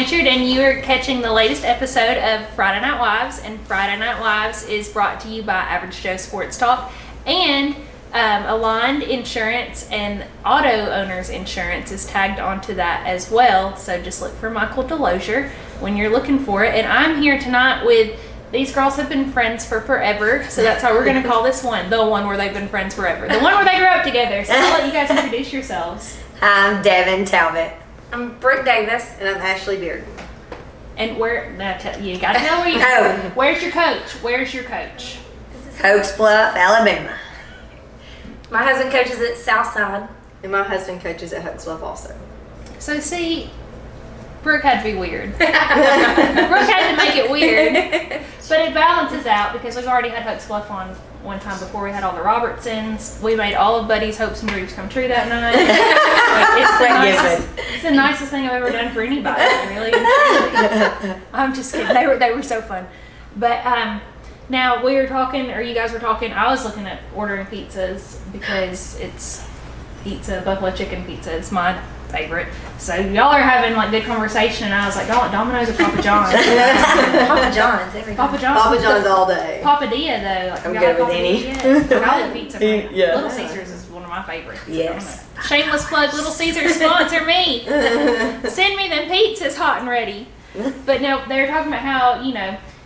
Blanchard, and you are catching the latest episode of Friday Night Wives. And Friday Night Wives is brought to you by Average Joe Sports Talk and Aligned Insurance, and Auto Owners Insurance is tagged onto that as well. So just look for Michael DeLozier when you're looking for it. And I'm here tonight with, these girls have been friends for forever, so that's how we're going to call this one, the one where they've been friends forever, the one where they grew up together. So I'll let you guys introduce yourselves. I'm Devin Talbot. I'm Brooke Davis. And I'm Ashley Bearden. And where, you got to tell where you Where's your coach? Where's your coach? Oaks Bluff, Alabama. My husband coaches at Southside. And my husband coaches at Oaks Bluff also. So see, Brooke had to be weird. Brooke had to make it weird. But it balances out because we've already had Oaks Bluff on one time before. We had all the Robertsons. We made all of Buddy's hopes and dreams come true that night. It's the nicest thing I've ever done for anybody, really. I'm just kidding. They were so fun. But now we were talking, or you guys were talking, I was looking at ordering pizzas because it's pizza, buffalo chicken pizza. It's my favorite. So y'all are having like good conversation, and I was like, y'all want Domino's or Papa John's? Papa John's every time. Papa John's. Papa John's all day. Papadilla though. Like, I'm good with any. I love pizza. Yeah. Little Caesars is one of my favorites. Yes. Shameless plug, Little Caesars sponsor me. Send me them pizzas hot and ready. But no, they were talking about how,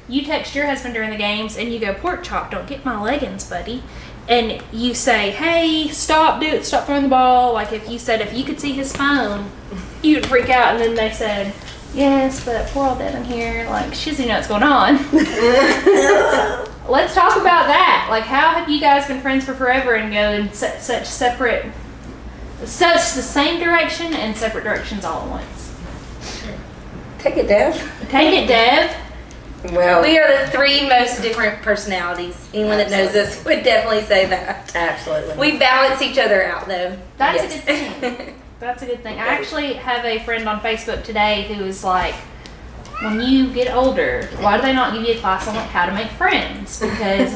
you text your husband during the games and you go, pork chop, don't get my leggings, buddy. And you say, hey, stop throwing the ball. Like if you could see his phone, you'd freak out. And then they said, yes, but poor old Devin here, like she doesn't know what's going on. Let's talk about that. Like, how have you guys been friends for forever and go in such the same direction and separate directions all at once? Take it, Dev. Take it, Dev. Well, We are the three most different personalities. Anyone that knows us would definitely say that. absolutely. We balance each other out, though. That's Yes. a good thing. That's a good thing. I actually have a friend on Facebook today who is like, when you get older, why do they not give you a class on like how to make friends? Because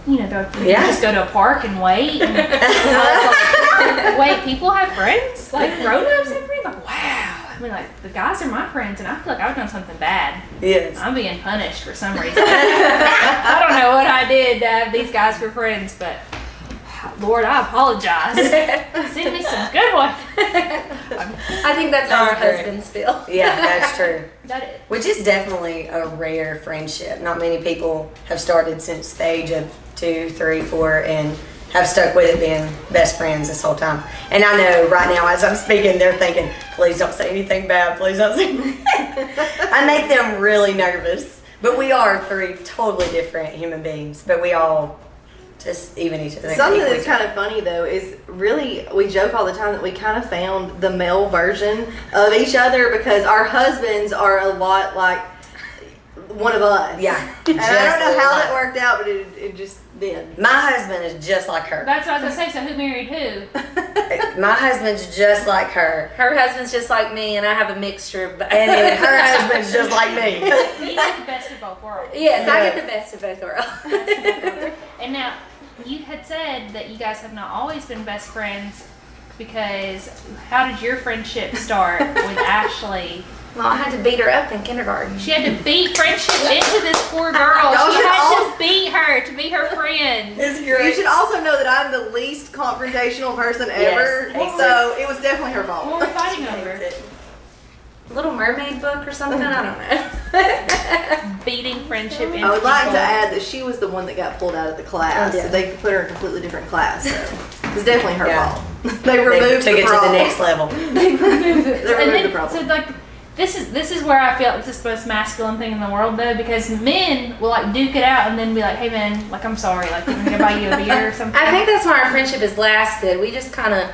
you just go to a park and wait. And I was like, wait, people have friends? Like grown-ups have friends? Like, wow. I mean, like, the guys are my friends, and I feel like I've done something bad. Yes. I'm being punished for some reason. I don't know what I did to have these guys for friends, but Lord, I apologize. Send me some good ones. I think that's how our husbands feel. Yeah, that's true. That is. Which is definitely a rare friendship. Not many people have started since the age of 2, 3, 4, and have stuck with it being best friends this whole time. And I know right now as I'm speaking, they're thinking, please don't say anything bad, please don't say anything. I make them really nervous. But we are 3 totally different human beings, but we all just even each other. Something that's kind of funny though is really, we joke all the time that we kind of found the male version of each other because our husbands are a lot like one of us. Yeah. And I don't know how that worked out, but it just did. My husband is just like her. That's what I was going to say. So who married who? My husband's just like her. Her husband's just like me, and I have a mixture of both. And then her husband's just like me. You get the best of both worlds. Yes, I get the best of both worlds. And now, you had said that you guys have not always been best friends because how did your friendship start with Ashley? Well, I had to beat her up in kindergarten. She had to beat friendship into this poor girl. She had to beat her to be her friend. You should also know that I'm the least confrontational person ever, Yes, so it was definitely her fault. What were we fighting over? Little Mermaid book or something? I don't know. Beating friendship into I would like people. to add that she was the one that got pulled out of the class, Oh, yeah. so they put her in a completely different class. So it's definitely her Yeah. fault. They removed took the it to the problem. next level. They removed the So problem. like, this is where I feel like this is the most masculine thing in the world though, because men will like duke it out and then be like, hey man, like I'm sorry, like can I buy you a beer or something? I think that's why our friendship has lasted. We just kind of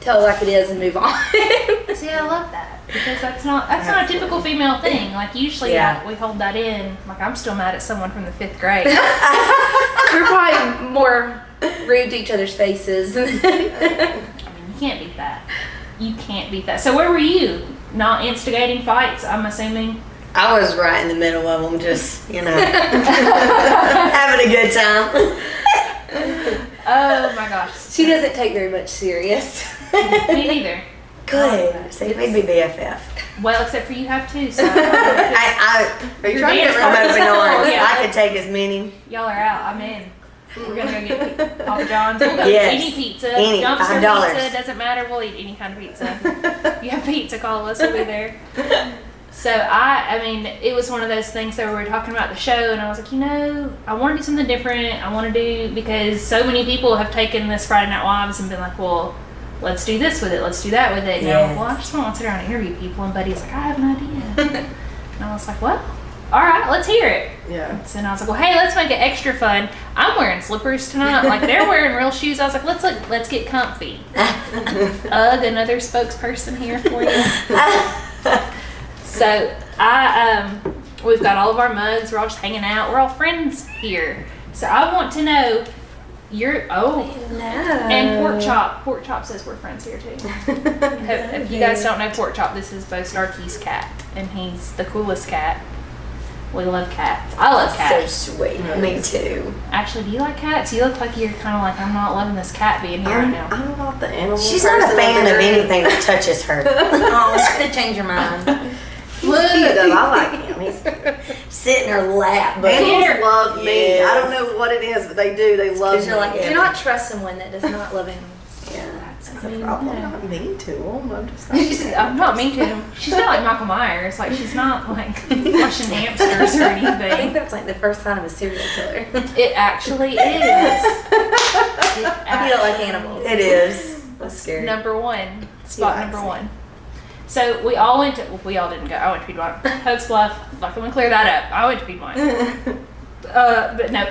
tell it like it is and move on. See, I love that because that's not a typical female thing. Like usually like, we hold that in. Like I'm still mad at someone from the 5th grade. We're probably more rude to each other's faces. I mean, you can't beat that. You can't beat that. So where were you? Not instigating fights, I'm assuming. I was right in the middle of them, just, having a good time. Oh my gosh. She doesn't take very much serious. Me neither. Good. So you made me BFF. Well, except for you have two, so Are you trying to get I'm rid of open arms. Yeah. I could take as many. y'all are out. I'm in. We're gonna go get Papa John's. We'll go Yes. get any pizza, Any, dumpster $5. pizza, doesn't matter. We'll eat any kind of pizza. You have pizza, call us. We'll be there. So I mean, it was one of those things that we were talking about the show, and I was like, I want to do something different. I want to do, because so many people have taken this Friday Night Wives and been like, well, let's do this with it, let's do that with it. And I'm like, well, I just want to sit around and interview people. And Buddy's like, I have an idea. And I was like, well, all right, let's hear it. Yeah. So then I was like, well, hey, let's make it extra fun. I'm wearing slippers tonight. Like, they're wearing real shoes. I was like, let's get comfy. Ugh, another spokesperson here for you. So we've got all of our mugs. We're all just hanging out. We're all friends here. So I want to know and Pork Chop. Pork Chop says we're friends here too. If you guys don't know Pork Chop, this is Bo Starkey's cat, and he's the coolest cat. We love cats. I love cats. So sweet. Me too. Actually, do you like cats? You look like you're kind of like, I'm not loving this cat being here right now. I'm not the animal. She's not a fan of anything that touches her. Oh, she's gonna change your mind. He's cute though. I like him. He's Sit in her lap. But Animals love me. Yes. I don't know what it is, but they do. They love me. You're like, do not trust someone that does not love animals. yeah. That's a problem. I'm not mean to them. I'm just I'm not mean to him. She's not like Michael Myers. Like, she's not like flushing hamsters or I think anything. that's like the first sign of a serial killer. It actually is. You don't like animals. It is. That's scary. Number one. Spot He number likes one. So we all went to, well, we all didn't go. I went to Piedmont. Hoax Bluff. Like, I'm gonna clear that up. I went to Piedmont. But no.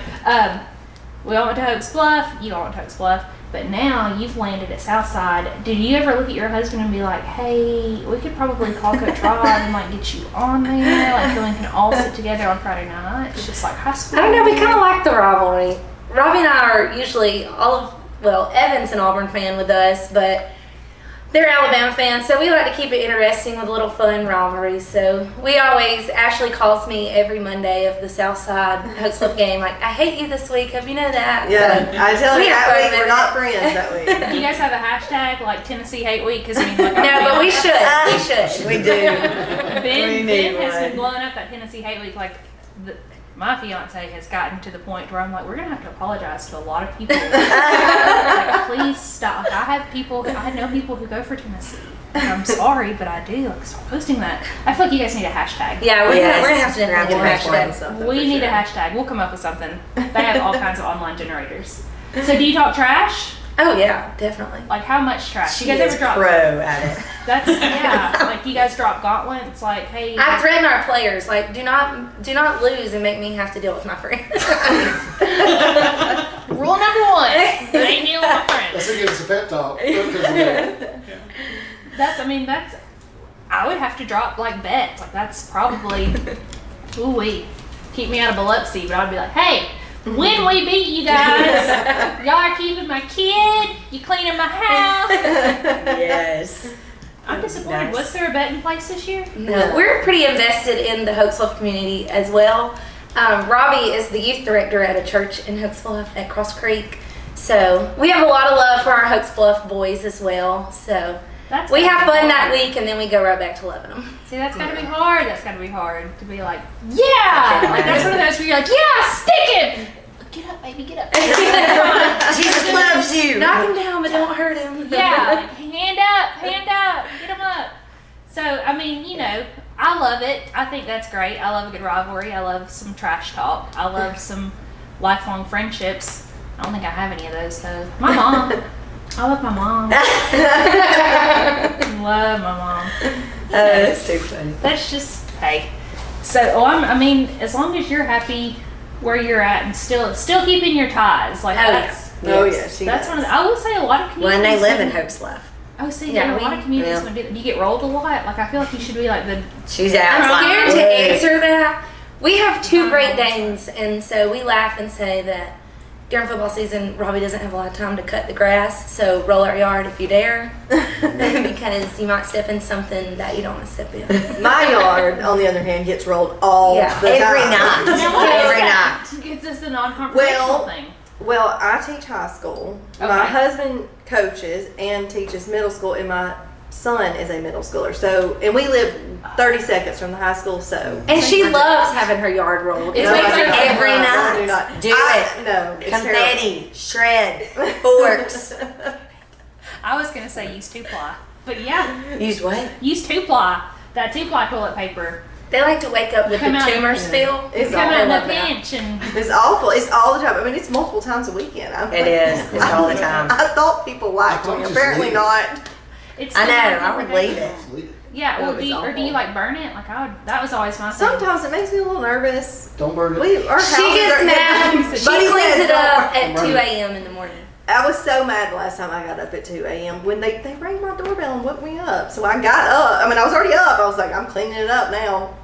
We all went to Hoax Bluff. You all went to Hoax Bluff. But now you've landed at Southside. Did you ever look at your husband and be like, hey, we could probably call Coach Rob and like get you on there, like so we can all sit together on Friday night? It's just like high school. I don't know, we kind of like the rivalry. Robbie and I are usually Evan's an Auburn fan with us, but they're Alabama fans, so we like to keep it interesting with a little fun rivalries. So Ashley calls me every Monday of the Southside Hoax Bluff game, like, I hate you this week, hope you know that. Yeah, So, I tell you, we have that fun week with we're it. not friends that week. Do you guys have a hashtag like Tennessee Hate Week? Because I mean, like, No, but we should. We should. We do. Ben need has been one. blowing up that Tennessee Hate Week. Like, my fiance has gotten to the point where I'm like, we're gonna have to apologize to a lot of people. Like, please stop. I know people who go for Tennessee. Like, I'm sorry, but I do. Like, stop posting that. I feel like you guys need a hashtag. Yeah, we're Yes. gonna have to definitely do a hashtag. Something We for need sure. a hashtag. We'll come up with something. They have all kinds of online generators. So do you talk trash? Oh yeah, definitely. Like, how much trash? She You guys is ever drop? pro at it. That's, yeah. Like, you guys drop gauntlets. Like, hey. I threaten our players, like, do not lose and make me have to deal with my friends. Rule number one. Ain't dealing with my friends. That's against the pep talk. I would have to drop like bets. Like, that's probably, ooh-wee, keep me out of Biloxi. But I'd be like, hey, when we beat you guys, y'all are keeping my kid, you cleaning my house. Yes. I'm disappointed. Nice. Was there a bet in place this year? No, we're pretty invested in the Hoax Bluff community as well. Robbie is the youth director at a church in Hoax Bluff at Cross Creek. So we have a lot of love for our Hoax Bluff boys as well. So That's we gotta have be fun that hard. week and then we go right back to loving them. See, that's gotta be hard. That's gotta be hard to be like, yeah! Like, that's one of those where you're like, yeah, stick it! Get up, baby, get up. Jesus loves you. Knock him down, but don't hurt him. Yeah, like, hand up, get them up. So, I mean, you know, I love it. I think that's great. I love a good rivalry. I love some trash talk. I love some lifelong friendships. I don't think I have any of those, though. My mom. I love my mom. Love my mom. That's too funny. That's just, hey. So, I mean, as long as you're happy where you're at and still keeping your ties. Like, that's Oh yeah, she that's does. one of the, I will say a lot of communities. When they live in wouldn't- Hoax Bluff. Oh, see, Yeah, a lot we- of communities yeah. wouldn't do that. Do you get rolled a lot? Like, I feel like you should be like the. She's out. I'm like, scared to "Hey." answer that. We have two Great Danes, and so we laugh and say that during football season, Robbie doesn't have a lot of time to cut the grass, so roll our yard if you dare, because you might step in something that you don't want to step in. My yard, on the other hand, gets rolled all Yeah. the Every time. night. Now, what is Every that? night. It's just a non-confrontational Well, thing. Well, I teach high school. My Okay. husband coaches and teaches middle school, and my son is a middle schooler. So, and we live 30 seconds from the high school. So, And she loves having her yard rolled. It's No, makes I her do every I do night. not. Do it. No, it's Confetti, shred, forks. I was gonna say use 2-ply, but yeah, Use what? use 2-ply. That 2-ply toilet paper. They like to wake up with Come the out. tumor spill. It's Come out in awful. a pinch and It's awful. It's all the time. I mean, it's multiple times a weekend. It is. It's all the time. I thought people liked I me. thought Apparently just not. it's. I know. still I would leave it. Leave it. Yeah, Oh, well, it's do you awful. like burn it? Like I would. That was always my thing. Sometimes it makes me a little nervous. Don't burn it. Our She houses gets are- mad. Buddy She Buddy cleans says it up don't at burn 2 it. a.m. in the morning. I was so mad the last time I got up at 2 a.m. when they rang my doorbell and woke me up. So I got up. I mean, I was already up. I was like, I'm cleaning it up now.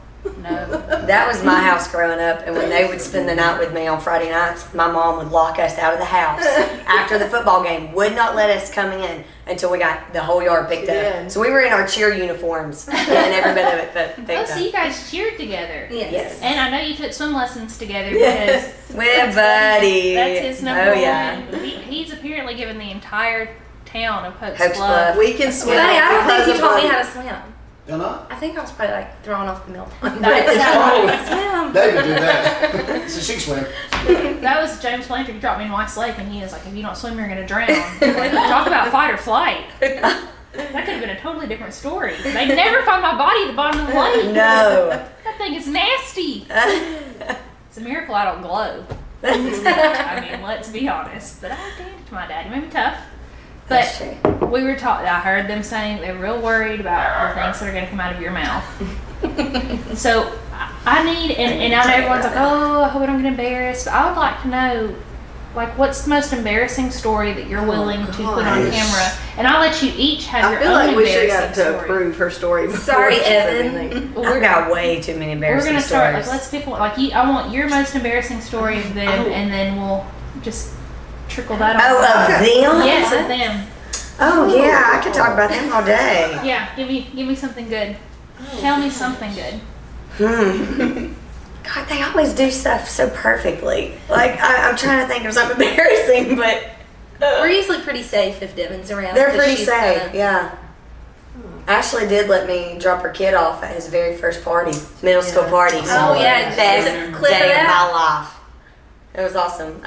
No. That was my house growing up, and when they would spend the night with me on Friday nights, my mom would lock us out of the house after the football game, would not let us come in until we got the whole yard picked Yeah. up. So we were in our cheer uniforms, getting every bit of it Oh, picked so you up. guys cheered together. Yes. And I know you took swim lessons together because Yes, with Buddy. that's his number Oh yeah. one. He's apparently given the entire town of Hope's Hope's Bluff. Bluff. We can swim. Buddy, I don't because think you of taught me Buddy. how to swim. Don't I? I think I was probably like throwing off the milk. That's Swim. David did that. So she swam. That was James Blanchard who dropped me in White's Lake, and he was like, "If you don't swim, you're gonna drown." Like, talk about fight or flight. That could have been a totally different story. They never find my body at the bottom of the lake. No. That thing is nasty. It's a miracle I don't glow. I mean, let's be honest. But I danced my dad. He made me tough. That's But true. we were taught. I heard them saying they're real worried about the things that are going to come out of your mouth. So I need, and I know everyone's like, "Oh, I hope I don't get embarrassed." But I would like to know, like, what's the most embarrassing story that you're willing to put on gosh. camera? And I'll let you each have I your feel own like we should embarrassing have to story. approve her story. before Sorry, she says Evan. anything. I've got way too many We're embarrassing gonna start. Like, stories. let's pick one. Like, I want your most embarrassing story of them, Oh. and then we'll just trickle that on. Oh, of them? Yes, of them. Oh yeah, I could talk about them all day. Yeah, give me something good. Tell me something good. God, they always do stuff so perfectly. Like I'm trying to think of something embarrassing, but We're usually pretty safe if Devin's around. they're 'cause pretty she's safe. kinda- Yeah. Ashley did let me drop her kid off at his very first party, middle school party. Oh, yeah, best just clip day it of my out. life. It was awesome.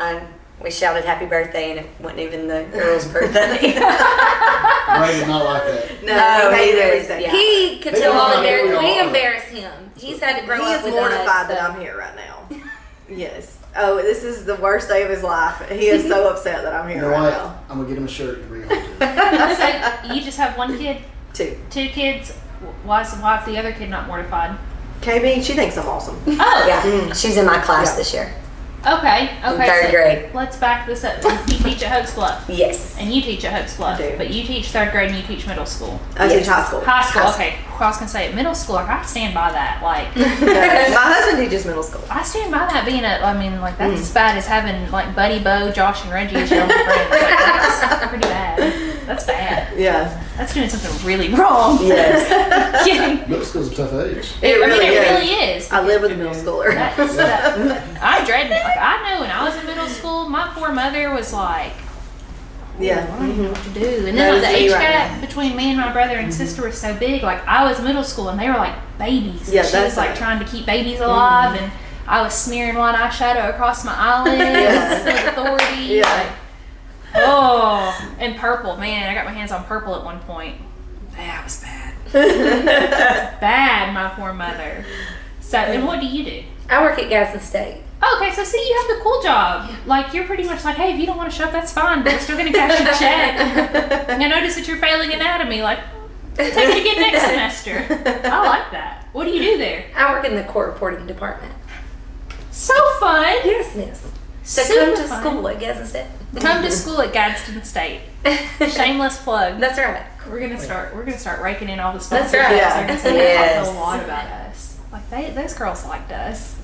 We shouted happy birthday, and it wasn't even the girl's birthday. Ray did not like that. No, No, he hated he everything. is, He could He tell all was the like, embarrassing. we We all are. embarrass him. He's had to grow He up is with mortified us. that so- I'm here right now. Yes. Oh, this is the worst day of his life. He is so upset that I'm You here know right what? now. I'm gonna get him a shirt and bring him to it. So you just have one kid, 2. 2 kids. Why is the other kid not mortified? KB, she thinks I'm awesome. Oh, Yeah, she's in my class Yeah. this year. okay. In third grade. Let's back this up. You teach at Hope's Bluff, Yes. and you teach at Hope's Bluff, I do. but you teach 3rd grade and you teach middle school. I Yes. teach high school. High school, High okay. I was gonna say at middle school, I stand by that. Like, My husband teaches middle school. I stand by that being like that's as bad as having like Buddy, Bo, Josh, and Reggie as your only friends. Like, that's pretty bad. That's bad. Yeah. That's doing something really wrong. Yes. Kidding. Middle school's a tough age. It really it is. really is. I live with a middle schooler. I'm dreading it. Like, I know when I was in middle school, my poor mother was like, Yeah. I don't know what to do. And then like, the Knows me age right gap now. between me and my brother and sister was so big. Like, I was middle school and they were like babies. And Yeah, she that's was like right. trying to keep babies alive, and I was smearing white eyeshadow across my eyelids Yeah. with authority. Yeah. Like, oh, and purple. Man, I got my hands on purple at one point. That was bad. Bad, my poor mother. So, and what do you do? I work at Gadsden State. Okay, so see, you have the cool job. Like, you're pretty much like, hey, if you don't want to show up, that's fine, but we're still going to cash your check. And I notice that you're failing anatomy. Like, take it again next semester. I like that. What do you do there? I work in the court reporting department. So fun. Yes, miss. So Super come to fun. school at Gadsden State. Come to school at Gadsden State. Shameless plug. That's right. We're gonna start raking in all the That's sponsorships. right. They're gonna say they Yes. talk a lot about us. Like those girls liked us.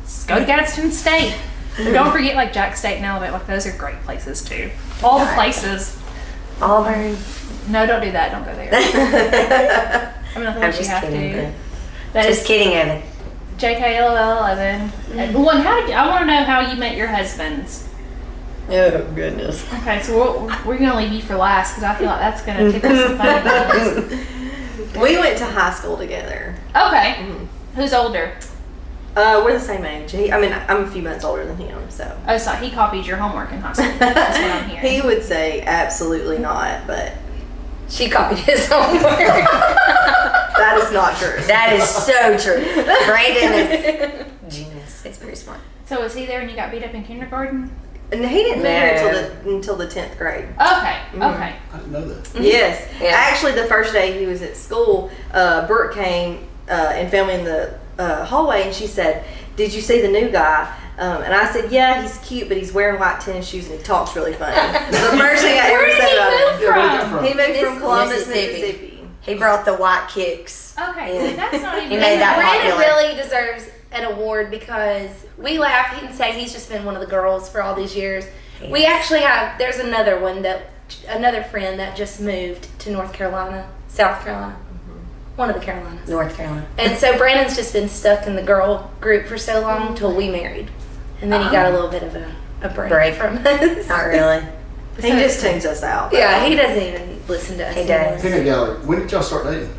Just go to Gadsden State. But don't forget like Jack State and Alabama. Like those are great places too. All the places. Auburn. No, don't do that. Don't go there. I mean, I think I'm you just have kidding. to. But That just is kidding, Evan. JKLL11. One, I want to know how you met your husbands. Oh, goodness. Okay, so we're going to leave you for last because I feel like that's going to tickle some funny bones. We went to high school together. Okay. Who's older? We're the same age. I'm a few months older than him, so. Oh, so he copied your homework in high school. That's what I'm hearing. He would say absolutely not, but She copied his homework. that is not true. That is so true. Brandon is genius. It's pretty smart. So was he there when you got beat up in kindergarten? And he didn't move No. here until the 10th grade. Okay. Okay. I didn't know that. Yes. Yeah. Actually, the first day he was at school, Brooke came and found me in the hallway, and she said, "Did you see the new guy?" And I said, "Yeah, he's cute, but he's wearing white tennis shoes and he talks really funny." The first thing I ever said about him. Yeah, where'd he come from? He moved from Columbus, Mississippi. Mississippi. He brought the white kicks. Okay. Yeah. So that's not even. He made that Brandon popular. really deserves an award because we laugh. He can say he's just been one of the girls for all these years. We actually have. There's another friend that just moved to North Carolina, South Carolina, one of the Carolinas. North Carolina. And so Brandon's just been stuck in the girl group for so long till we married, and then he got a little bit of a break from us. Not really. He just tunes us out. Yeah, he doesn't even listen to us. He does. anymore. Peanut gallery. When did y'all start dating?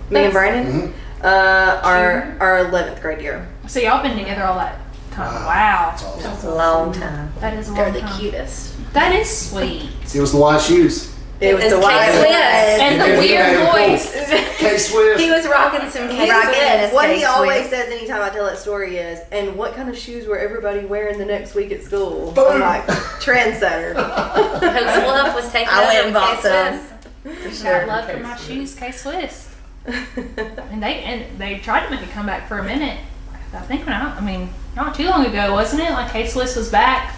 Me and Brandon, Mm-hmm. our 11th grade year. So y'all been together all that time. Wow. Wow. That's awesome. It's a long time. That is a They're long the time. cutest. That is sweet. It was the white shoes. It was It's the white. K-Swiss. And the Yeah, weird yeah, voice. K-Swift. He was rocking some He K-Swiss. rocking it. What he K-Swiss. always says anytime I tell that story is, "And what kind of shoes were everybody wearing the next week at school?" I'm like, trendsetter. Hope's Love was taken I over went and with bought some. K-Swiss. Got love for my shoes, K-Swiss. And they tried to make a comeback for a minute. I think not too long ago, wasn't it? Like K-Swiss was back.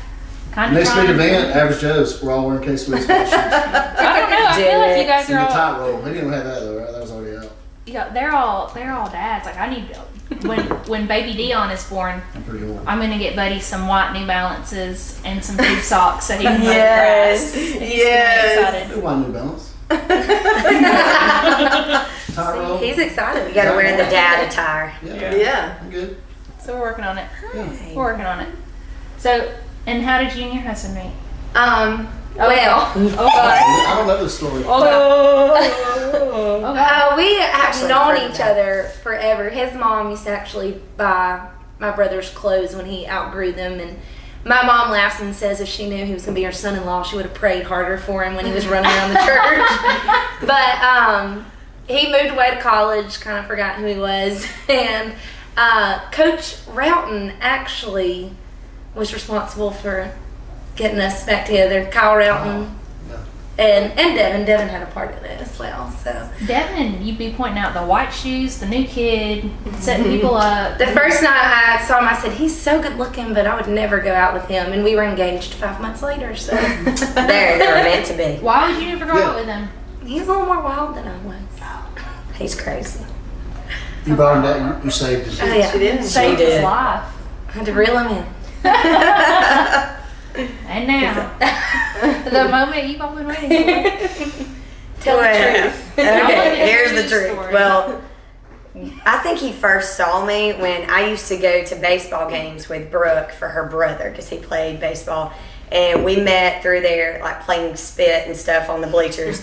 Kind of Next big trying. event, Average Joe's. We're all wearing K-Swift white shoes. I don't know. I feel like you guys And are the all. tightroll. They didn't have that though, right? That was already out. Yeah, they're all dads. Like I need when baby Dion is born, I'm pretty old. I'm gonna get Buddy some white New Balances and some big socks so he can play Yes. grass. He's Yes. gonna be They want New Balance. Tightroll. He's excited. You gotta wear the dad attire. Yeah. Yeah. I'm good. excited. So we're working on it. Yeah. We're working on it. So, and how did you and your husband meet? Well, Oh God. I don't know the story. Oh God. we have Actually, known I've heard each that. other forever. His mom used to actually buy my brother's clothes when he outgrew them, and my mom laughs and says if she knew he was going to be her son-in-law, she would have prayed harder for him when he was running around the church. But he moved away to college, kind of forgot who he was, and Coach Roughton actually was responsible for getting us back together. Kyle Roughton. And Devin had a part in it as well. So Devin, you'd be pointing out the white shoes, the new kid, setting people up. the first night I saw him, I said, "He's so good looking, but I would never go out with him." And we were engaged 5 months later. So They were meant to be. Why would you never go out with him? he's a little more wild than I was. He's crazy. You brought him down. You saved him. Oh yeah, She did. Saved did. his life. I had to reel him in. And now, the moment you've all been waiting for. Tell the Well, truth. I wanna Okay, hear here's the the truth. story. Well, I think he first saw me when I used to go to baseball games with Brooke for her brother because he played baseball. And we met through there, like playing spit and stuff on the bleachers.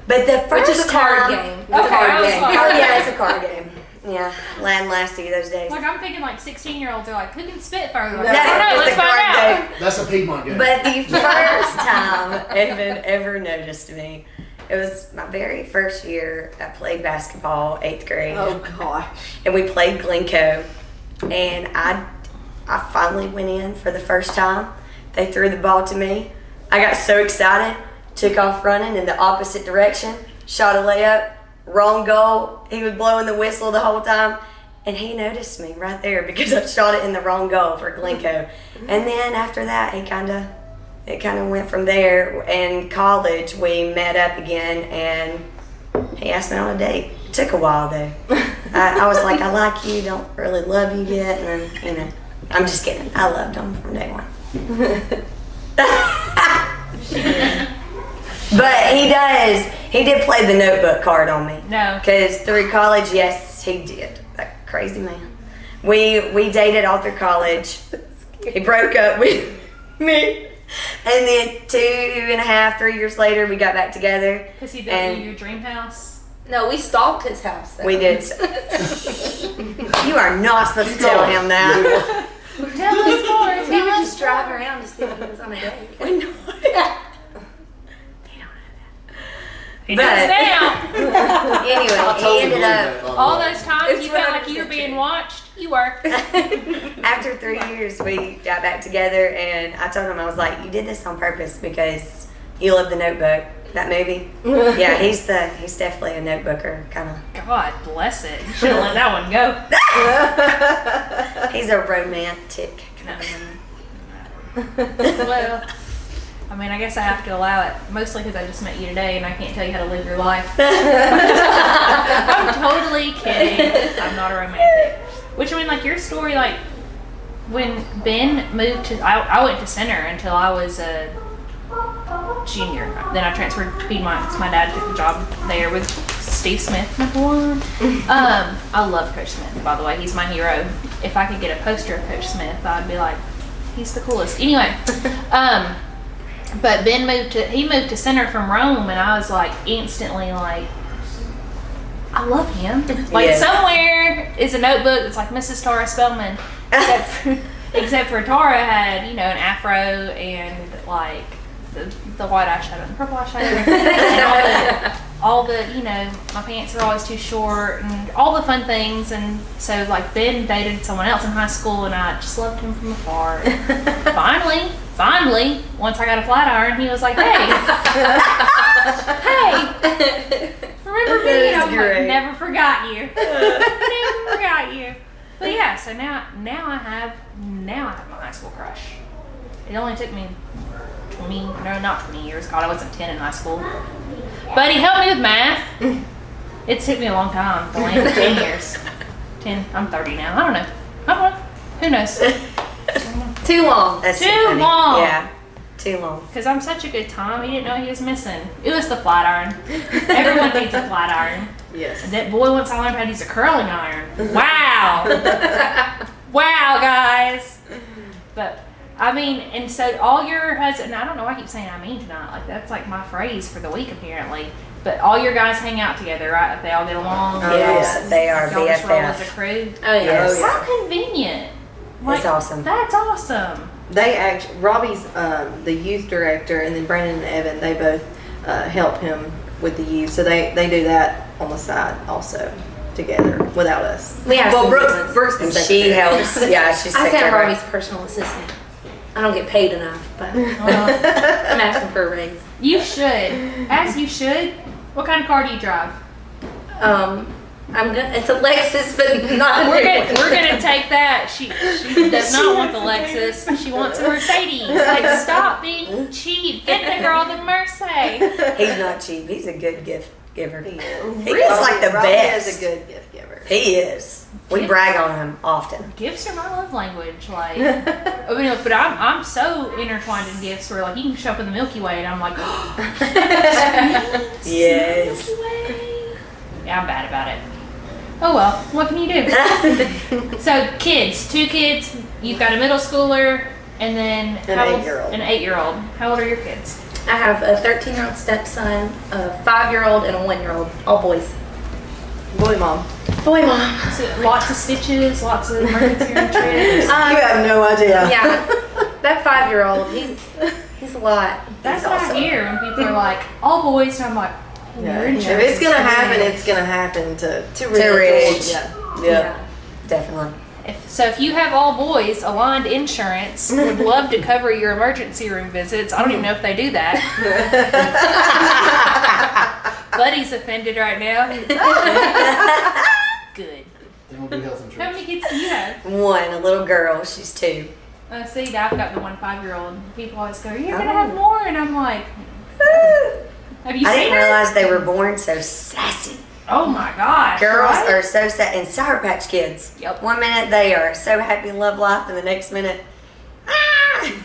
But the first Which is a card time- game. It's a Okay, card I was game. like- Oh yeah, it's a card game. Yeah, land lasty those days. Like, I'm thinking like 16-year-olds are like, who can spit further? Like, No, I don't know, it's let's a find card out. game. That's a Piedmont game. But the first time Evan ever noticed me, it was my very first year. I played basketball, 8th grade, Oh gosh. and we played Glencoe. And I finally went in for the first time. They threw the ball to me. I got so excited, took off running in the opposite direction, shot a layup, wrong goal. He was blowing the whistle the whole time. And he noticed me right there because I shot it in the wrong goal for Glencoe. And then after that, it kind of went from there. In college, we met up again, and he asked me on a date. It took a while though. I was like, I like you, don't really love you yet, and then I'm just kidding. I loved him from day one. But he did play the notebook card on me. No. Because through college, yes, he did. That crazy man. We dated all through college. He broke up with me. And then 2.5, 3 years later, we got back together. Because he built you your dream house. No, we stalked his house. Though. We did. You are not supposed to tell him that. Tell us more. We would just drive around to see if he was on a date. He does now. Anyway, he ended up. All those times It's you felt like 100% you were being true. watched, you were. After 3 years, we got back together, and I told him, I was like, "You did this on purpose because you love The Notebook, that movie." Yeah, he's definitely a notebooker, kind of. God bless it. You should have let that one go. He's a romantic kind of man. Well, I mean, I guess I have to allow it, mostly because I just met you today and I can't tell you how to live your life. I'm totally kidding. I'm not a romantic. Which, I mean, like, your story, like, when Ben moved to, I went to Center until I was a junior. Then I transferred to Piedmont because my dad took a job there with Steve Smith, #1. I love Coach Smith, by the way. He's my hero. If I could get a poster of Coach Smith, I'd be like, he's the coolest. Anyway, but Ben moved to Center from Rome, and I was like instantly like, I love him. Like, Yes. somewhere is a notebook that's like Mrs. Tara Spellman, except for Tara had, you know, an afro and like the white eyeshadow and the purple eyeshadow and all the, you know, my pants are always too short and all the fun things. And so, like, Ben dated someone else in high school, and I just loved him from afar. Finally, once I got a flat iron, he was like, "Hey, hey, remember me?" And I'm like, "Never forgot you, never forgot you." But yeah, so now I have my high school crush. It only took me 20 years. God, I wasn't 10 in high school. But he helped me with math. It took me a long time to land 10 years. 10, I'm 30 now. I don't know. Who knows? Too long. That's Too funny. long. Yeah, too long. Because I'm such a good time, he didn't know he was missing. It was the flat iron. Everyone needs a flat iron. Yes. And that boy, once I learned how to use a curling iron. Wow. Wow, guys. But, I mean, and so all your husband, and I don't know why I keep saying I mean tonight. Like, that's like my phrase for the week, apparently. But all your guys hang out together, right? They all get along. Oh, yes, they are Y'all just roll as a BFF. crew. Oh, yes. Yes. How convenient. Like, It's awesome. That's awesome. They actually, Robbie's the youth director, and then Brandon and Evan, they both help him with the youth. So they do that on the side also together without us. We have some Brooke's difference. the And she secretary. helps. Yeah, she's I say I'm secretary. Robbie's personal assistant. I don't get paid enough, but I'm asking for a raise. You should. As you should. What kind of car do you drive? It's a Lexus, but not a We're new gonna, one. we're gonna take that. She does not want the Lexus. She wants a Mercedes. Like, stop being cheap. Get the girl the Mercedes. He's not cheap. He's a good gift giver. He He is. is like the Robbie best. is a good gift giver. He is. We brag on him often. Gifts are my love language. Like, I mean, but I'm so intertwined in gifts where, like, you can show up in the Milky Way and I'm like, Yes. Milky Way. Yeah, I'm bad about it. Oh well, what can you do? So, kids, 2 kids. You've got a middle schooler, and then An how old- 8-year-old. An 8-year-old. How old are your kids? I have a 13-year-old stepson, a 5-year-old, and a 1-year-old. All boys. Boy, mom. Boy, mom. So, lots of stitches, lots of emergency room trips. You have no idea. Yeah, that 5-year-old, he's a lot. That's He's what I awesome. hear when people are like, all boys, and I'm like, oh, Yeah. you're in If charge. it's gonna happen, it's gonna happen to Ridge. Yeah. Yeah. Definitely. If you have all boys, Aligned Insurance would love to cover your emergency room visits. I don't even know if they do that. Buddy's offended right now. Good. They don't do health How insurance. many kids do you have? One, a little girl. She's 2. See, I've got the 1 5-year-old. People always go, "You're gonna have more," and I'm like, "Have you I seen didn't her?" realize they were born so sassy. Oh my gosh! Girls right? are so sad, and Sour Patch Kids. Yep. One minute they are so happy, love life, and the next minute,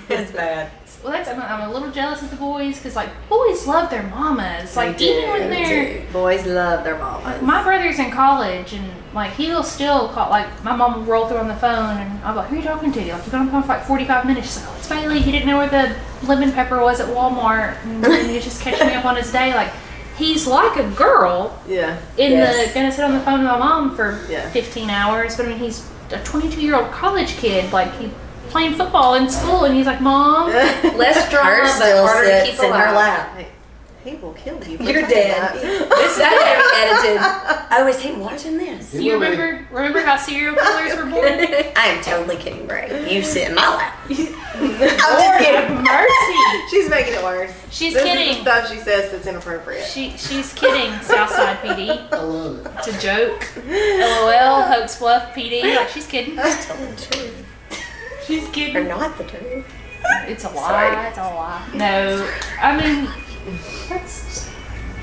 It's bad. Well, I'm a little jealous of the boys because like boys love their mamas. Like even when they're boys love their mamas. my brother's in college and like he'll still call. Like my mom will roll through on the phone and I'm like, who are you talking to? Like you've been on the phone for like 45 minutes. She's like, oh, it's Bailey. He didn't know where the lemon pepper was at Walmart and he was just catching me up on his day. Like he's like a girl. Yeah. Gonna sit on the phone with my mom for 15 hours. But I mean he's a 22-year-old college kid. Like he. Playing football in school, and he's like, "Mom, less drama, Her but still harder to sits keep in her alive." lap. Hey, he will kill you. You're dead. this is That edited. Oh, is he watching this? Do you remember how serial killers were born? I am totally kidding, Bray. You sit in my lap. I'm Lord just have kidding. mercy. She's making it worse. She's This kidding. is the stuff she says that's inappropriate. She's kidding. Southside PD. I love it. It's a joke. LOL. Hoax Bluff PD. Like she's kidding. Telling the truth. She's Or kidding. not the truth. It's a lie. Sorry. It's a lie. No, I mean, it's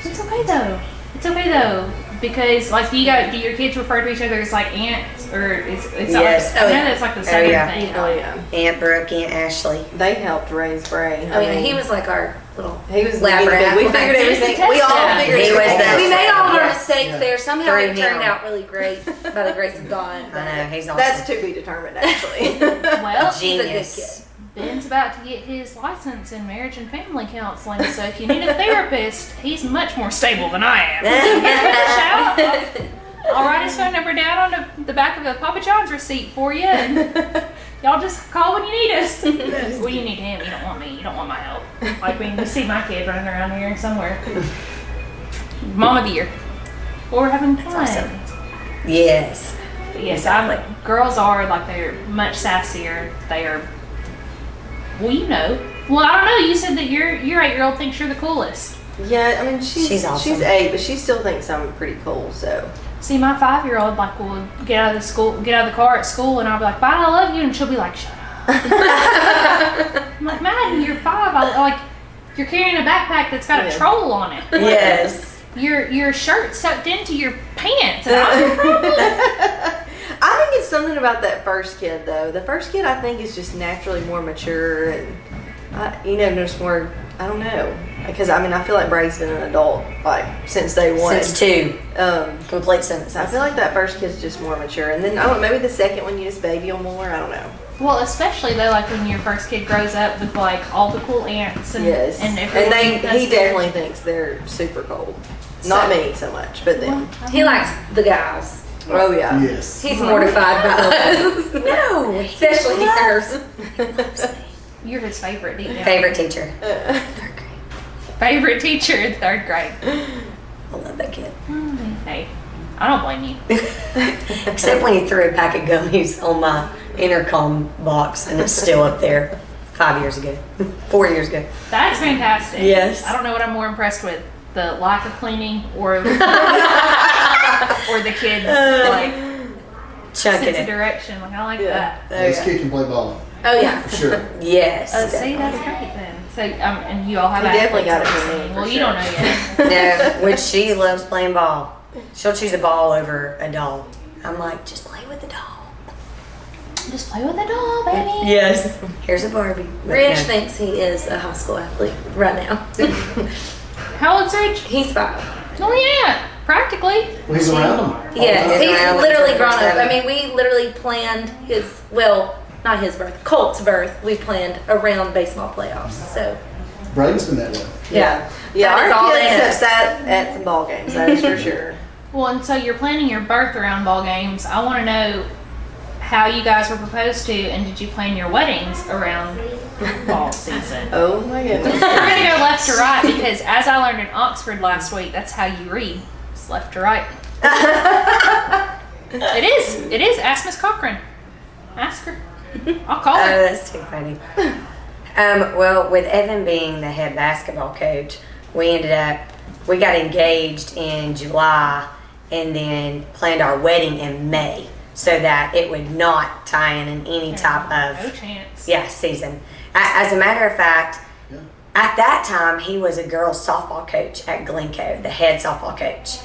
okay though. It's okay though because like do your kids refer to each other as like aunts or it's Yes. like, I know that's like the southern yeah. thing. Oh yeah. Aunt Brooke, Aunt Ashley. They helped raise Bray. Oh yeah, he was like our little. He was Lab the guinea pig. rat. We figured everything. We all Yeah. figured He was everything the- out. We made all of our Yes. mistakes Yeah. there. Somehow Through it turned him. out really great by the grace of God. I know, he's awesome. That's to be determined, actually. Well, He's a good Genius. Ben's about to get his license in marriage and family counseling, so if you need a therapist, he's much more stable than I am. So give him a shout. I'll write his phone number down on the back of a Papa John's receipt for you, and y'all just call when you need us. Well, you need him. You don't want me. You don't want my help. Like when you see my kid running around here somewhere. Mom of the year. Well, we're having fun. awesome. Yes. But yes, Exactly. girls are like they're much sassier. They are. Well, you know. Well, I don't know. You said that your 8-year-old thinks you're the coolest. Yeah, I mean She's awesome. She's 8, but she still thinks I'm pretty cool. So See, my 5-year-old like will get out of the car at school, and I'll be like, "Bye, I love you," and she'll be like, "Shut up." I'm like, "Maddie, you're 5. You're carrying a backpack that's got a troll on it. Yes. Your shirt's tucked into your pants, and I'm your problem." I think it's something about that first kid, though. The first kid, I think, is just naturally more mature and just more. I don't know, because I mean, I feel like Bray's been an adult like since day one. Since 2. Complete sentences. I feel like that first kid's just more mature, and then I don't know, maybe the second one you just baby him more. I don't know. Well, especially though, like when your first kid grows up with like all the cool aunts and Yes, and and everyone. he definitely thinks they're super cold. Not me so much, but them. He likes the guys. Oh yeah. Yes. He's mortified by us. No. Especially hers. You're his favorite, deep down. Favorite teacher. Favorite teacher in 3rd grade. I love that kid. Hey, I don't blame you. Except when you threw a pack of gummies on my intercom box and it's still up there 5 years ago. 4 years ago. That's fantastic. Yes. I don't know what I'm more impressed with, the lack of cleaning or the kids like Chunking sense of it. direction. Like I like that. This kid can play ball, Oh yeah. for sure. Yes. See, that's great then. So, and you all have He definitely athletes got it from listening. me, Well, for you sure. don't know yet. No, which she loves playing ball. She'll choose a ball over a doll. I'm like, just play with the doll. Just play with the doll, baby. Yes. Here's a Barbie. But Rich no. thinks he is a high school athlete right now. How old's Rich? He's 5. Oh yeah, practically. Well, he's around them. Yes, He's around he's like literally grown up. 24/7. I mean, we literally planned not his birth, Colt's birth. We planned around baseball playoffs. So Braden's been that way. yeah, Yeah, That is all our they kids know. have sat at some ball games. That is for sure. Well, and so you're planning your birth around ball games. I want to know how you guys were proposed to, and did you plan your weddings around ball season? Oh my goodness. We're gonna go left to right because, as I learned in Oxford last week, that's how you read. It's left to right. It is. It is. Ask Miss Cochran. Ask her. I'll call Oh, her. that's too funny. Well, with Evan being the head basketball coach, we got engaged in July and then planned our wedding in May so that it would not tie in any type No of chance. season. As a matter of fact, Yeah. at that time he was a girls softball coach at Glencoe, the head softball coach,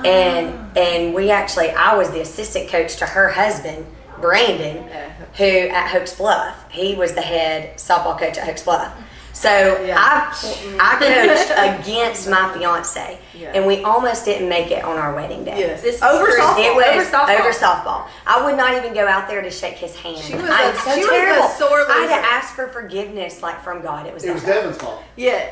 and I was the assistant coach to her husband Brandon, who at Hokes Bluff, he was the head softball coach at Hokes Bluff. So I coached against my fiance, and we almost didn't make it on our wedding day. Yes. This is Over true. softball. It was Over softball. over softball. I would not even go out there to shake his hand. She was I'm a- so she was a terrible. sore I had loser. to ask for forgiveness, like from God. It was. It was that bad. Devin's fault. Yeah.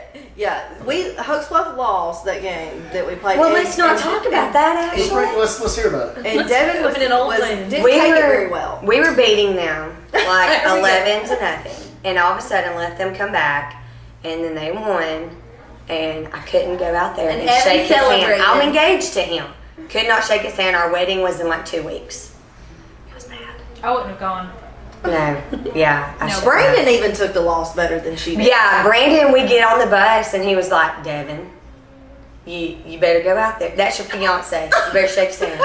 Hokes Bluff lost that game that we played. Well, and- let's not and- talk about that. Let's, Actually, let's hear about it. And Devin was, Open an old was wound. didn't take it very well. We were beating them like There we go. 11-0, and all of a sudden let them come back, and then they won, and I couldn't go out there And and Evan shake his hand. celebrated. I'm engaged to him. Could not shake his hand. Our wedding was in like 2 weeks. It was bad. I wouldn't have gone. No, yeah. I No, should Brandon have. even took the loss better than she did. Yeah, Brandon, we get on the bus, and he was like, Devin, you better go out there. That's your fiance. You better shake his hand.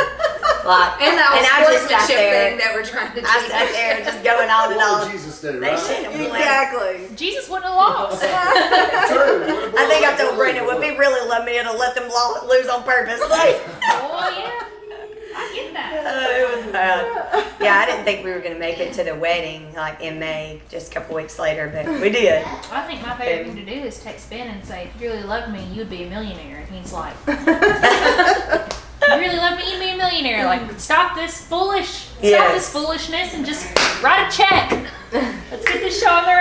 Like, And that I just sat sportsmanship there. thing that we're trying to I teach. sat there just going on and What on. would Jesus do, They right? shouldn't have played. Exactly. Jesus wouldn't have lost. True. I think I told Brandon, well, if he really loved me, it'll let them lose on purpose. Like, Oh yeah, I get that. it was bad. Yeah, I didn't think we were going to make it to the wedding, like in May, just a couple weeks later, but we did. I think my favorite thing to do is text Ben and say, if you really loved me, you'd be a millionaire. And he's like, if you really love me, you'd be a millionaire. Like, stop this Yes. foolishness and just write a check. Let's get this show on the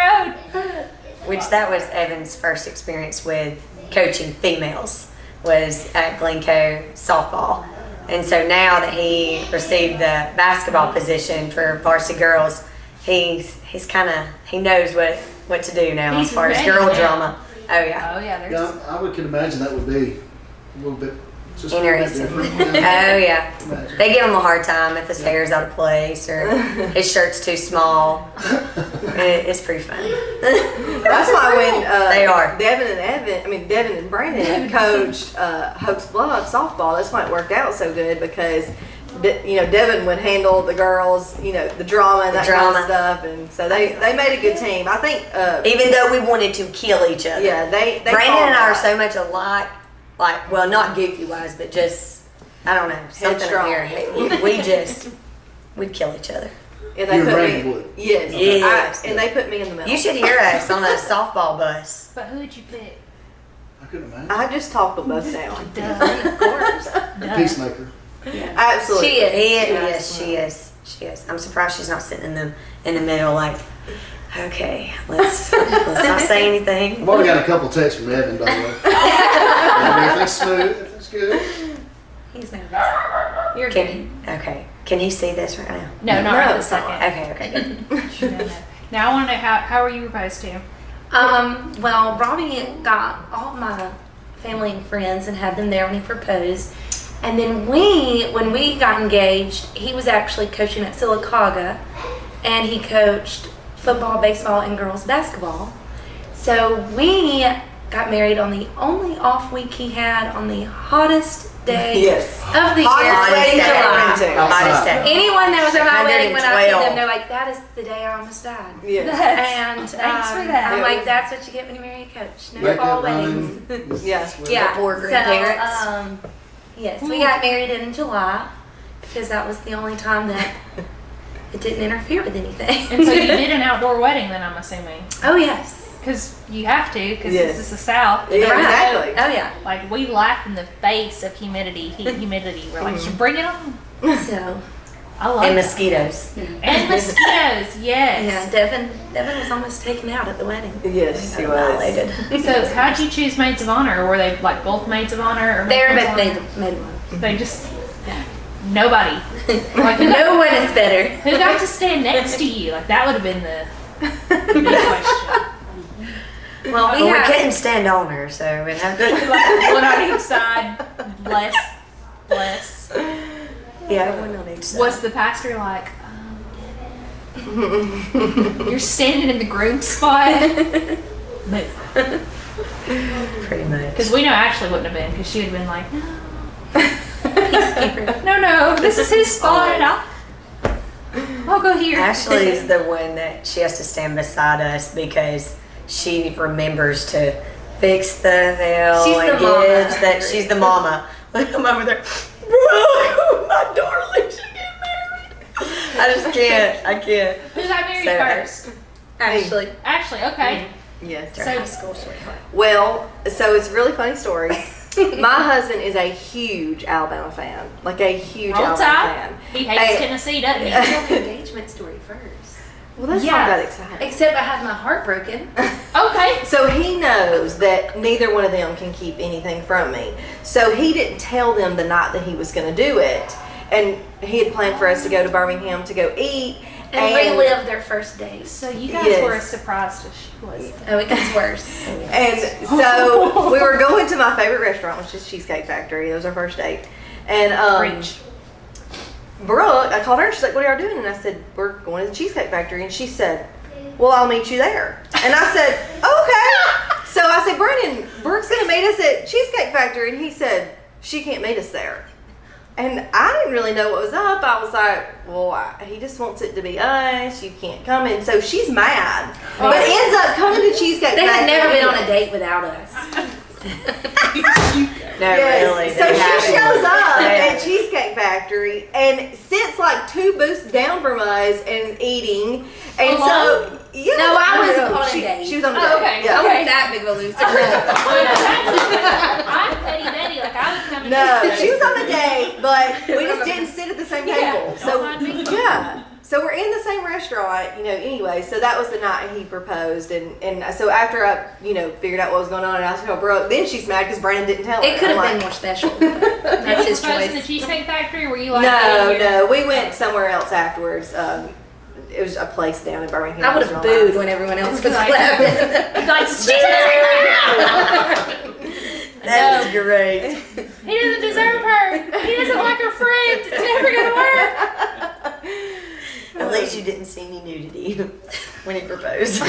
road. Which that was Evan's first experience with coaching females, was at Glencoe softball. And so now that he received the basketball position for varsity girls, he knows what to do now He's as far as ready girl now. drama. Oh yeah. Oh yeah, there's. Yeah, I would can imagine that would be a little bit just Interesting. A little bit Oh different. Yeah. yeah. Imagine. They give him a hard time if his hair's out of place or his shirt's too small. It's pretty funny. That's why when They are. Devin and Brandon coached Hokes Bluff softball, that's why it worked out so good because Devin would handle the girls, the drama and that kind of stuff, and so they made a good team. I think Even though we wanted to kill each other. they Brandon and I are fought so much alike, like, well, not goofy wise, but just, I don't know, something Headstrong. here. We'd kill each other. and they You and put Brandon me, would. yes, Yes. and they put me in the middle. You should hear us on a softball bus. But who would you pick? I couldn't imagine. I just talked them both down. Duh, of course. A peacemaker. Absolutely. She is. Yes, she is. She is. I'm surprised she's not sitting in the middle, like, okay, let's not say anything. I've already got a couple texts from Evan, by the way. Everything's smooth. Everything's good. He's nervous. You're good. Can he see this right now? No, not right this second. Okay, good. No, no. Now I want to know how were you proposed to? Well, Robbie got all my family and friends and had them there when he proposed. And then when we got engaged, he was actually coaching at Sylacauga, and he coached football, baseball, and girls basketball. So we got married on the only off week he had on the hottest day Yes. of the Hottest year, wedding in you've ever July. been to. Hottest day. Anyone that was at my wedding, when I see 112. them, they're like, "That is the day I almost died." Yes. And Thanks for that. I'm It like, was- "That's what you get when you marry a coach. No Wake fall up weddings." running. Yeah. Yeah. Poor grandparents. So, yes, we got married in July because that was the only time that it didn't interfere with anything. And so you did an outdoor wedding then, I'm assuming. Oh yes. Because you have to, because Yes. this is the South. Yeah, Right. exactly. Oh yeah. Like, we laugh in the face of humidity. We're like, you bring it on. So I love And it. mosquitoes. And mosquitoes, yeah, yes. Devin was almost taken out at the wedding. Yes, she was. Annihilated. So how'd you choose maids of honor? Or were they like both maids of honor? Or They're maids both of made honor? one. They just, nobody. Like, No one is better. who got to stand next to you? Like, that would have been the big question. Well, we Well, we had couldn't stand on her, so we'd have to. Like, one on each side, bless. Yeah, one on each side. Was the pastor like, you're standing in the groom spot? Move. Pretty much. Because we know Ashley wouldn't have been, because she would have been like, no, this is his spot. I'll go here. Ashley is the one that she has to stand beside us because she remembers to fix the veil She's and the mama. gives that. She's the mama. Like, I'm over there, Brooke, my darling, she get married. I just can't. I can't. Who got married So- first? Actually, Ashley. Okay. Yes. So school sweetheart. Well, so it's a really funny story. My husband is a huge Alabama fan, like a huge roll Alabama tide. fan. He hates Hey. Tennessee, doesn't he? Tell the engagement story first. Well, that's Yeah. not that exciting. Except I had my heart broken. Okay. So he knows that neither one of them can keep anything from me. So he didn't tell them the night that he was going to do it. And he had planned for us to go to Birmingham to go eat. And relive their first date. So you guys Yes. were as surprised as she was. Oh, it gets worse. And so we were going to my favorite restaurant, which is Cheesecake Factory. It was our first date. And Preach. Brooke, I called her and she's like, what are y'all doing? And I said, we're going to the Cheesecake Factory. And she said, well, I'll meet you there. And I said, okay. So I said, Brandon, Brooke's going to meet us at Cheesecake Factory. And he said, she can't meet us there. And I didn't really know what was up. I was like, well, he just wants it to be us. You can't come. And so she's mad. But ends up coming to Cheesecake They Factory. had never been on a date without us. No, Yes. really. So they she haven't. shows up They at Cheesecake Factory and sits like 2 booths down from us and eating. And Alone? so, yeah. No, I was on a she, date. She was on a Oh, date. okay. Yeah. I wasn't that big of a loser. I'm Petty Betty. Like I would come and No, she was on a date, but we just didn't sit at the same Yeah, table. don't So, mind me. yeah. So we're in the same restaurant, anyway. So that was the night he proposed. And so after I, figured out what was going on and I told Brooke, then she's mad because Brandon didn't tell her. It could have I'm been like, more special. Did That's you his propose in the choice. Cheesecake Factory? Or were you like No, we went somewhere else afterwards. It was a place down in Birmingham. I would It was have real booed nice. when everyone else was Like- clapping. Like That was great. he doesn't deserve her. He doesn't like her friends. It's never gonna work. At least you didn't see any nudity when he proposed.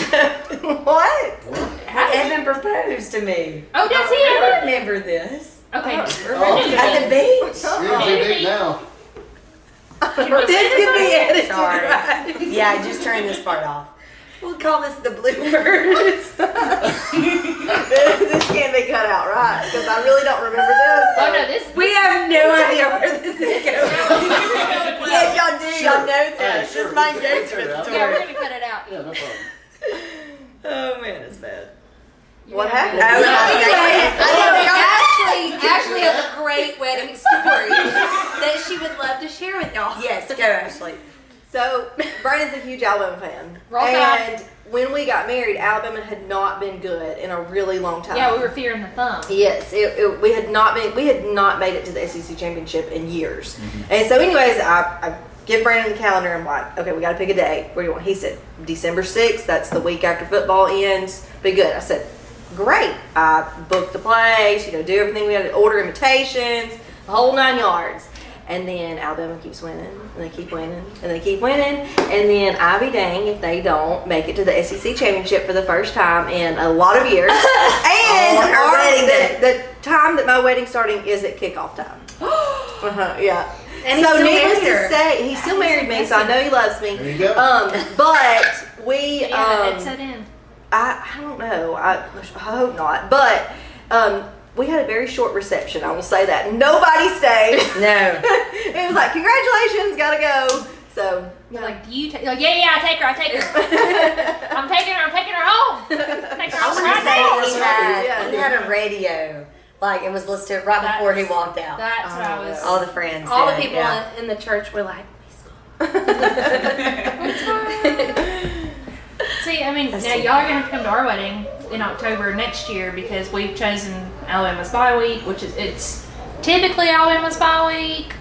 What? Evan proposed to me. Oh, does he I ever? remember this. Okay. At the beach. You're too deep now. This could be edited. Sorry. Right? Yeah, just turn this part off. We'll call this the bloopers. This can't be cut out, right? Because I really don't remember this. Oh no, this. We have no idea where this is going. Yes, y'all do. Y'all know Hey, this. sure, This is my we can cut it engagement out. Yeah, we're story. gonna cut it out. Yeah, no problem. Oh man, it's bad. What happened? Oh, Ashley has a great wedding story that she would love to share with y'all. Yes, go Ashley. So, Brandon's a huge Alabama fan. Roll Tide. And when we got married, Alabama had not been good in a really long time. Yeah, we were fearing the thumb. Yes, we had not made it to the SEC championship in years. And so, anyways, I give Brandon the calendar. I'm like, okay, we got to pick a day. What do you want? He said December 6th. That's the week after football ends. Be good. I said, great. I booked the place. Do everything. We had to order invitations, the whole 9 yards. And then Alabama keeps winning, and they keep winning, and they keep winning. And then I be dang if they don't make it to the SEC championship for the first time in a lot of years. And On her wedding day. the time that my wedding starting is at kickoff time. Yeah. And So he still needless married to her. say, he still married me, so I know he loves me. There you go. But we, Yeah, that headset in. I don't know. I hope not. But we had a very short reception. I will say that nobody stayed. No. It was like, congratulations, gotta go. So You're like, do you? You're like, yeah, I take her. I'm taking her home. Take her I home want right to say now. he had a radio. Like it was listed right before he walked out. That's what I was. All the friends. All the did, people yeah. in the church were like, See, I mean, now y'all are gonna have to come to our wedding in October next year because we've chosen Alabama's bye week, which is it's typically Alabama's bye week.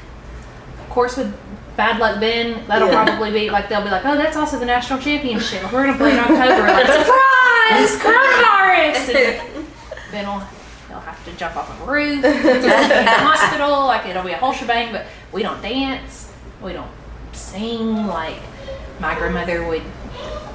Of course, with bad luck Ben, that'll probably be like they'll be like, oh, that's also the national championship. We're gonna play in October. Like surprise, coronavirus. And Ben will he'll have to jump off a roof, he'll be in the hospital. Like it'll be a whole shebang. But we don't dance, we don't sing. Like my grandmother would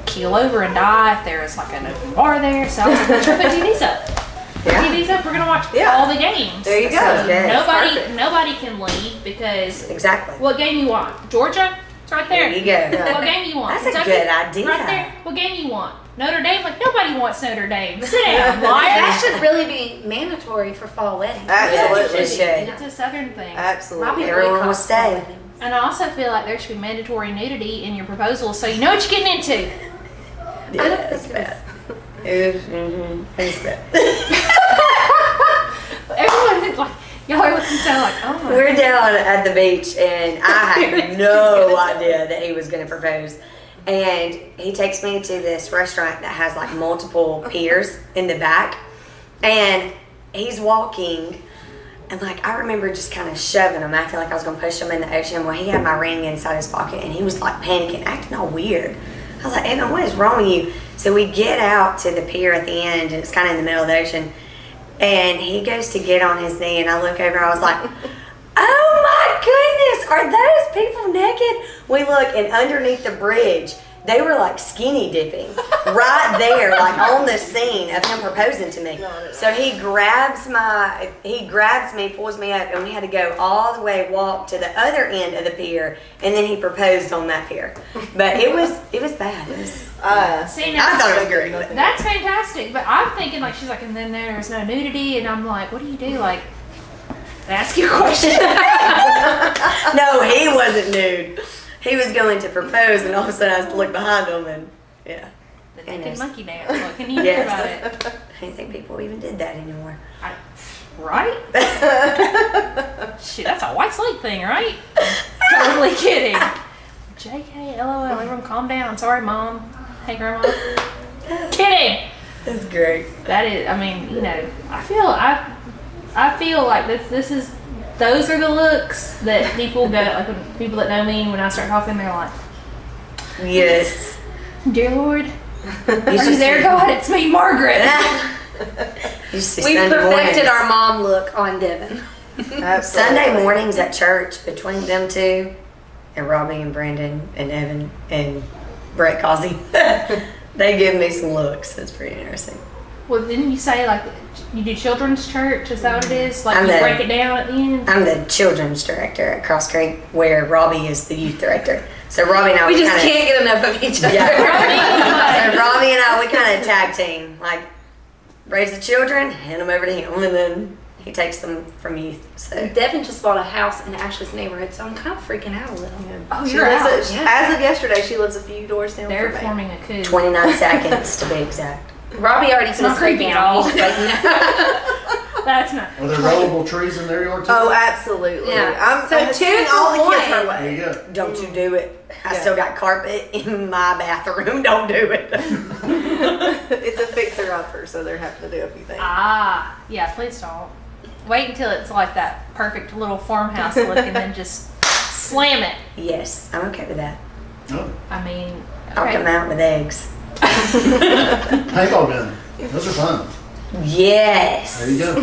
keel over and die if there was like an open bar there. So I was like, let's put TVs up. Yeah. TVs up. We're gonna watch Yeah. all the games. There you go. Sounds good. Nobody can leave because Exactly. what game you want? Georgia? It's right there. There you go. What game you want? That's a Kentucky? good idea. Right there. What game you want? Notre Dame? Like nobody wants Notre Dame. Sit down, that liar. should really be mandatory for fall weddings. Absolutely. It should. It's a Southern thing. My Absolutely. people Everyone call will it stay. fall weddings. And I also feel like there should be mandatory nudity in your proposal so you know what you're getting into. Yeah, it's bad. It's bad. Everyone's like, y'all are looking so like, oh my. We're down at the beach, and I had no idea that he was going to propose. And he takes me to this restaurant that has like multiple piers in the back, and he's walking, and like I remember just kind of shoving him, acting like I was going to push him in the ocean. Well, he had my ring inside his pocket, and he was like panicking, acting all weird. I was like, Evan, what is wrong with you? So we get out to the pier at the end, and it's kind of in the middle of the ocean. And he goes to get on his knee, and I look over, I was like, oh my goodness, are those people naked? We look, and underneath the bridge, they were like skinny dipping right there, like on the scene of him proposing to me. So he grabs me, pulls me up, and we had to go all the way, walk to the other end of the pier, and then he proposed on that pier. But it was bad. It was, See, now, I thought it was great. that's fantastic, but I'm thinking like she's like, and then there's no nudity, and I'm like, what do you do? Like, ask you a question. No, he wasn't nude. He was going to propose, and all of a sudden I had to look behind him, and yeah. The naked monkey dance. What can you do about it? I didn't think people even did that anymore. Right? Shit, that's a White Slate thing, right? Totally kidding. JK, LOL, everyone calm down. Sorry, Mom. Hey, Grandma. Kidding. That's great. That is, I mean, you know, I feel like this is, those are the looks that people go, like when people that know me, when I start talking, they're like, Yes. Dear Lord, are you there, God? It's me, Margaret. We perfected our mom look on Devin. Sunday mornings at church, between them two, and Robbie and Brandon and Evan and Brett Causey, they give me some looks. It's pretty interesting. Well, didn't you say like you do children's church? Is that what it is? Like I'm you the- break it down at the end? I'm the children's director at Cross Creek, where Robbie is the youth director. So Robbie and I, We just kinda, can't get enough of each other. Yeah. So Robbie and I, we kind of tag team. Like, raise the children, hand them over to him, and then he takes them from youth. So Devin just bought a house in Ashley's neighborhood, so I'm kind of freaking out a little. Oh, She you're lives out. at, As of yesterday, she lives a few doors down They're from me. forming a coup. 29 seconds to be exact. Robbie already put not his foot creepy at down. all. He's like, no. That's not. Are there rollable trees in their yard too? Oh, absolutely. Yeah. I'm So I'm two sending for all the kids one. her There way. you go. Don't you do it. I Yeah. still got carpet in my bathroom. Don't do it. It's a fixer-upper, so they're having to do a few things. Ah, yeah. Please don't. Wait until it's like that perfect little farmhouse look, and then just slam it. Yes, I'm okay with that. Oh, I mean, I'll come out with eggs. paintball gun. Those are fun. Yes. There you go.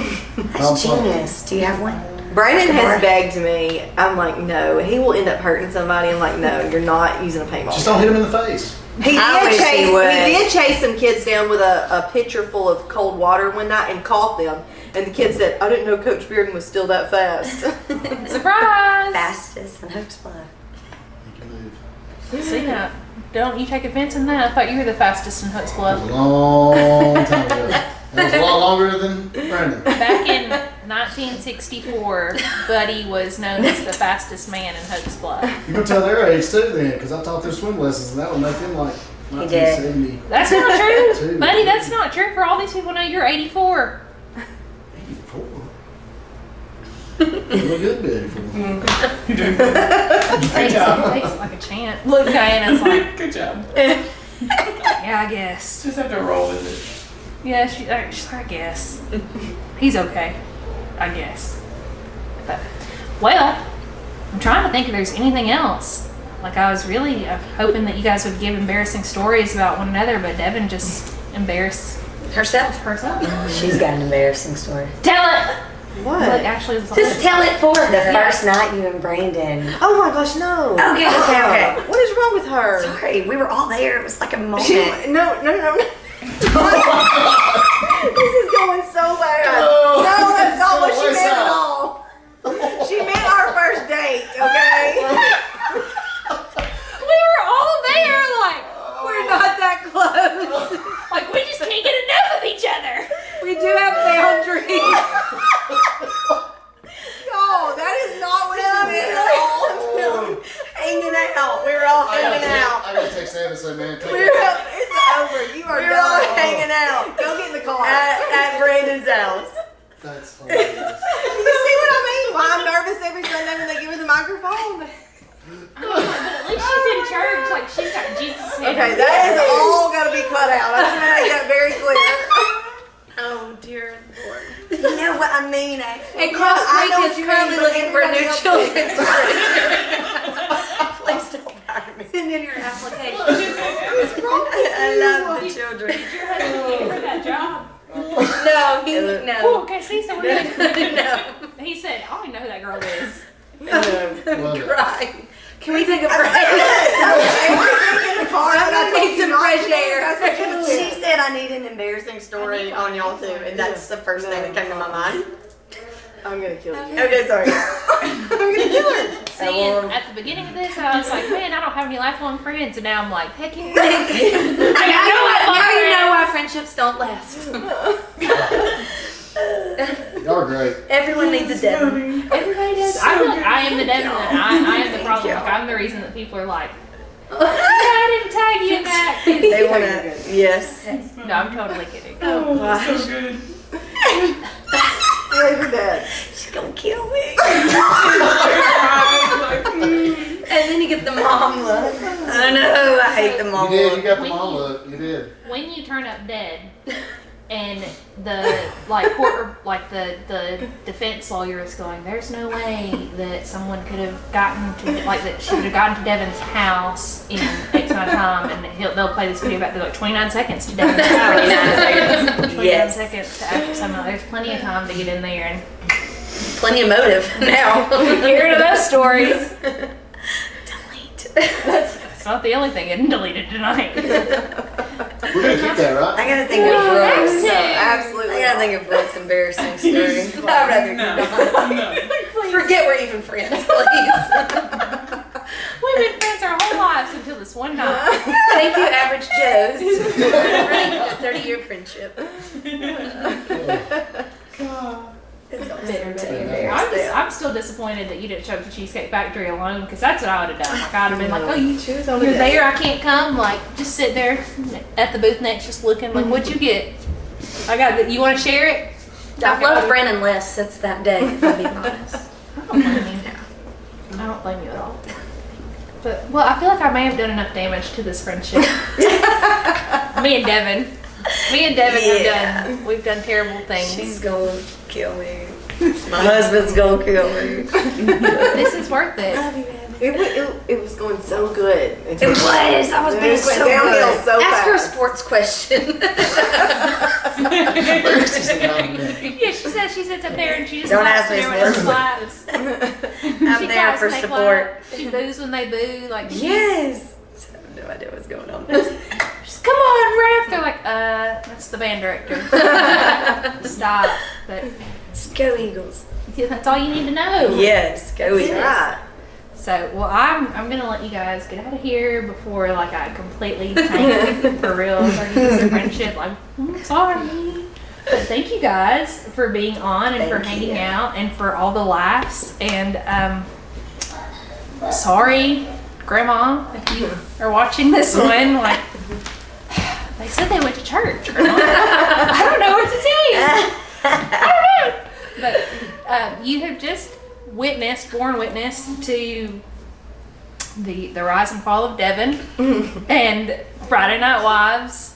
That's genius. Do you have one? Brandon Tomorrow. has begged me. I'm like, no. He will end up hurting somebody. I'm like, no, you're not using a paintball. Just don't hit him in the face. I wish he would. He did chase some kids down with a pitcher full of cold water one night and caught them. And the kid said, I didn't know Coach Bearden was still that fast. surprise. Fastest in Hooks Blood. He can move. See that? Don't you take offense in that? I thought you were the fastest in Hooks That Blood. was a long time ago. That was a lot longer than Brandon. Back in 1964, Buddy was known as the fastest man in Hooks Blood. You can tell their age too then, because I taught them swim lessons and that would make them like He did. 1970. That's not true, Two. Buddy. That's not true. For all these people know you're 84. 84. You look good, to be 84. Takes it like a chant. Look, Diana's like, Good job. yeah, I guess. Just have to roll with it. Yeah, she's like, I guess. He's okay. I guess. But, well, I'm trying to think if there's anything else. Like, I was really hoping that you guys would give embarrassing stories about one another, but Devin just embarrassed Herself. herself. She's got an embarrassing story. Tell it! What? Look, Ashley was Just tell it for The her. first night you and Brandon. Oh my gosh, no. Okay. What is wrong with her? Sorry, we were all there. It was like a moment. No. This is going so bad. Oh, No, that's not what it's she going meant at south. all. She meant our first date, okay? We were all there, like, We're not that close. like we just can't get enough of each other. We do have boundaries. No, that is not what she meant at all. Okay, that is all gotta be cut out. I just want to make that very clear. Oh dear Lord. You know what I mean, actually. And Cross I know Creek what is you currently mean, but looking for everybody new else children's does. children. Please don't hire me. Send in your application. I love the children. Did your husband get her that job? No, Oh, okay, see, so we're good. no. He said, I don't even know who that girl is. Love it. Crying. Can we take a break? I'm gonna need some fresh air. She said I need an embarrassing story on y'all too, and that's the first thing that came to my mind. I'm gonna kill you. Okay, sorry. I'm gonna kill her. See, and at the beginning of this, I was like, man, I don't have any lifelong friends. And now I'm like, heck yeah. Now you know why friendships don't last. Y'all are great. Everyone needs a Devin. Everybody does. I feel like I am the Devin and I am the problem. Like, I'm the reason that people are like, I didn't tag you in that. They wanna, yes. No, I'm totally kidding. Oh gosh. You're dead. She's gonna kill me. And then you get the mom look. I know, I hate the You mom did. You look. got the mom look. You did. When you turn up dead and the like court like the defense lawyer is going, there's no way that someone could have gotten to like that she would have gotten to Devin's house in X amount of time, and they'll play this video back to like 29 seconds to Devin's house. 29 Yes. seconds to after someone. There's plenty of time to get in there and Plenty of motive now. hear to those stories. Delete. It's not the only thing getting deleted tonight. We're gonna keep that, right? I gotta think of Brooks. No, Absolutely. I gotta think of Brooks' embarrassing story. I'd rather you not. Forget we're even friends, please. We've been friends our whole lives until this one night. Thank you, Average Joe's. For a 30-year friendship. I'm still disappointed that you didn't show up to Cheesecake Factory alone, because that's what I would have done. Like, I'd have been like, oh, you're there, I can't come. Like, just sit there at the booth next, just looking like, what'd you get? You want to share it? I've loved Brandon less since that day, if I'm being honest. I don't blame you. I don't blame you at all. But, well, I feel like I may have done enough damage to this friendship. Me and Devin Yeah. we've done terrible things. She's gonna kill me. My husband's gonna kill me. This is worth it. It was going so good. It was. I was being so downhill good. so Ask her a fast. sports question. Yeah, she sits up there and she just Don't claps ask me when everyone else sports. claps. I'm She there claps for when they support. clap. She boos when they boo. Like, Yes. I have no idea what's going on. she's, come on, ref. They're like, that's the band director. Stop. But Go Eagles. yeah, that's all you need to know. Yes, go Eagles. Right. So, well, I'm gonna let you guys get out of here before like I completely tank for real 30 years of friendship. Like, I'm sorry. But thank you guys for being on and for Thank hanging you. out and for all the laughs. And sorry, Grandma, if you are watching this one. Like, they said they went to church or not. I don't know what to tell you. I don't know. But you have just borne witness to the rise and fall of Devin and Friday Night Wives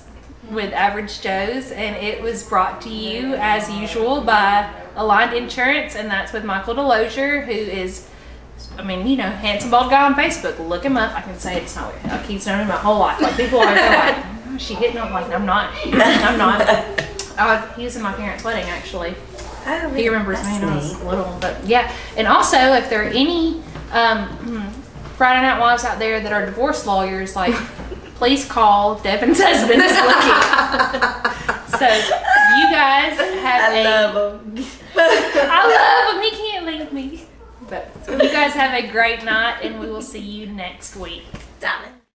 with Average Joe's, and it was brought to you as usual by Aligned Insurance, and that's with Michael DeLozier, who is, I mean, you know, handsome bald guy on Facebook. Look him up. I can say it's not weird. He's known him my whole life. Like, people are like, oh, is she hitting him? Like, I'm not. He was in my parents' wedding, actually. Oh, He remembers me when I was little, but yeah. And also, if there are any Friday Night Wives out there that are divorce lawyers, like, please call. Devin's husband is looking. So you guys have I love him. I love him. He can't leave me. But you guys have a great night, and we will see you next week. Damn it.